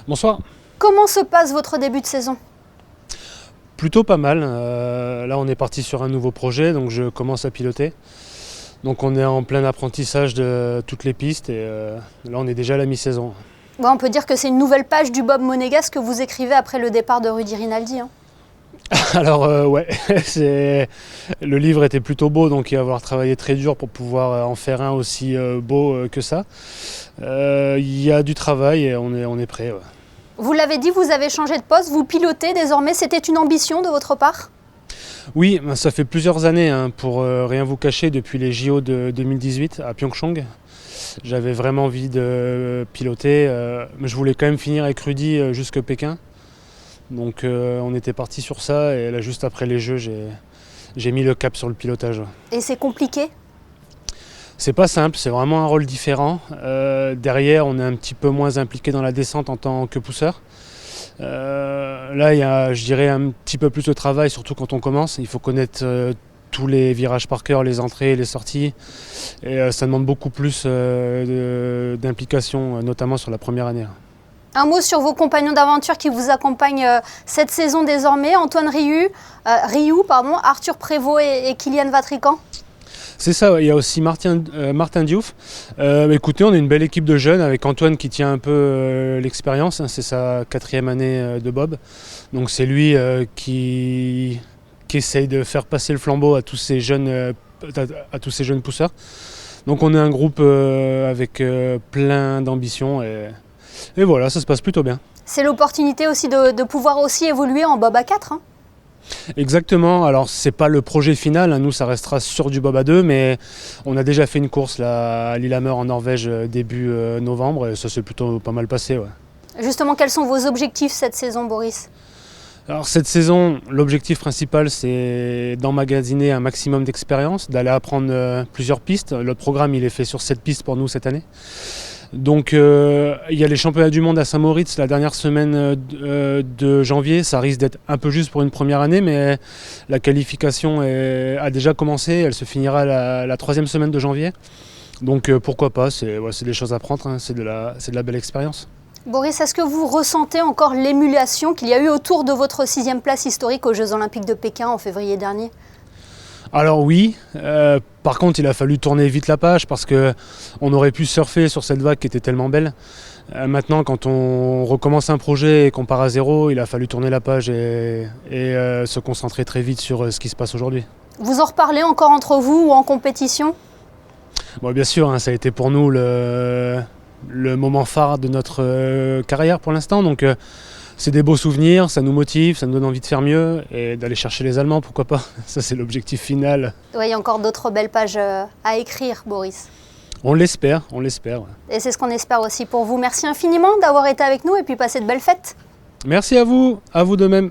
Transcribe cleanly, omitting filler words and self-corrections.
Bonsoir. Comment se passe votre début de saison? Plutôt pas mal. Là, on est parti sur un nouveau projet, donc je commence à piloter. Donc on est en plein apprentissage de toutes les pistes et là, on est déjà à la mi-saison. Ouais, on peut dire que c'est une nouvelle page du Bob Monégasque que vous écrivez après le départ de Rudy Rinaldi. Alors ouais, le livre était plutôt beau, donc il va falloir travailler très dur pour pouvoir en faire un aussi beau que ça. Il y a du travail et on est prêt. Ouais. Vous l'avez dit, vous avez changé de poste, vous pilotez désormais, c'était une ambition de votre part? Oui, ça fait plusieurs années, pour rien vous cacher, depuis les JO de 2018 à Pyeongchang. J'avais vraiment envie de piloter, mais je voulais quand même finir avec Rudy jusque Pékin. Donc on était parti sur ça et là juste après les Jeux, j'ai mis le cap sur le pilotage. Et c'est compliqué? C'est pas simple, c'est vraiment un rôle différent. Derrière, on est un petit peu moins impliqué dans la descente en tant que pousseur. Là, il y a, je dirais, un petit peu plus de travail, surtout quand on commence. Il faut connaître tous les virages par cœur, les entrées, les sorties. Et ça demande beaucoup plus d'implication, notamment sur la première année. Un mot sur vos compagnons d'aventure qui vous accompagnent cette saison désormais, Antoine Riou, Arthur Prévost et Kylian Vatrican. C'est ça, il y a aussi Martin Diouf. Écoutez, on est une belle équipe de jeunes avec Antoine qui tient un peu l'expérience. C'est sa 4e année de Bob. Donc c'est lui qui essaye de faire passer le flambeau à tous ces jeunes pousseurs. Donc on est un groupe avec plein d'ambition et voilà, ça se passe plutôt bien. C'est l'opportunité aussi de pouvoir aussi évoluer en Bob A4. Exactement, alors c'est pas le projet final, nous ça restera sur du Bob A2, mais on a déjà fait une course là, à Lillehammer en Norvège début novembre et ça s'est plutôt pas mal passé. Ouais. Justement, quels sont vos objectifs cette saison, Boris? Alors cette saison, l'objectif principal c'est d'emmagasiner un maximum d'expérience, d'aller apprendre plusieurs pistes. Le programme il est fait sur 7 pistes pour nous cette année. Donc il y a les championnats du monde à Saint-Moritz la dernière semaine de janvier. Ça risque d'être un peu juste pour une première année, mais la qualification a déjà commencé. Elle se finira la 3e semaine de janvier. Donc pourquoi pas, c'est des choses à prendre, c'est de la belle expérience. Boris, est-ce que vous ressentez encore l'émulation qu'il y a eu autour de votre 6e place historique aux Jeux Olympiques de Pékin en février dernier? Alors oui, par contre il a fallu tourner vite la page parce qu'on aurait pu surfer sur cette vague qui était tellement belle. Maintenant quand on recommence un projet et qu'on part à zéro, il a fallu tourner la page et se concentrer très vite sur ce qui se passe aujourd'hui. Vous en reparlez encore entre vous ou en compétition? Bon, bien sûr, ça a été pour nous le moment phare de notre carrière pour l'instant. Donc c'est des beaux souvenirs, ça nous motive, ça nous donne envie de faire mieux et d'aller chercher les Allemands, pourquoi pas. Ça c'est l'objectif final. Oui, il y a encore d'autres belles pages à écrire, Boris. On l'espère, Ouais. Et c'est ce qu'on espère aussi pour vous. Merci infiniment d'avoir été avec nous et puis passez de belles fêtes. Merci à vous de même.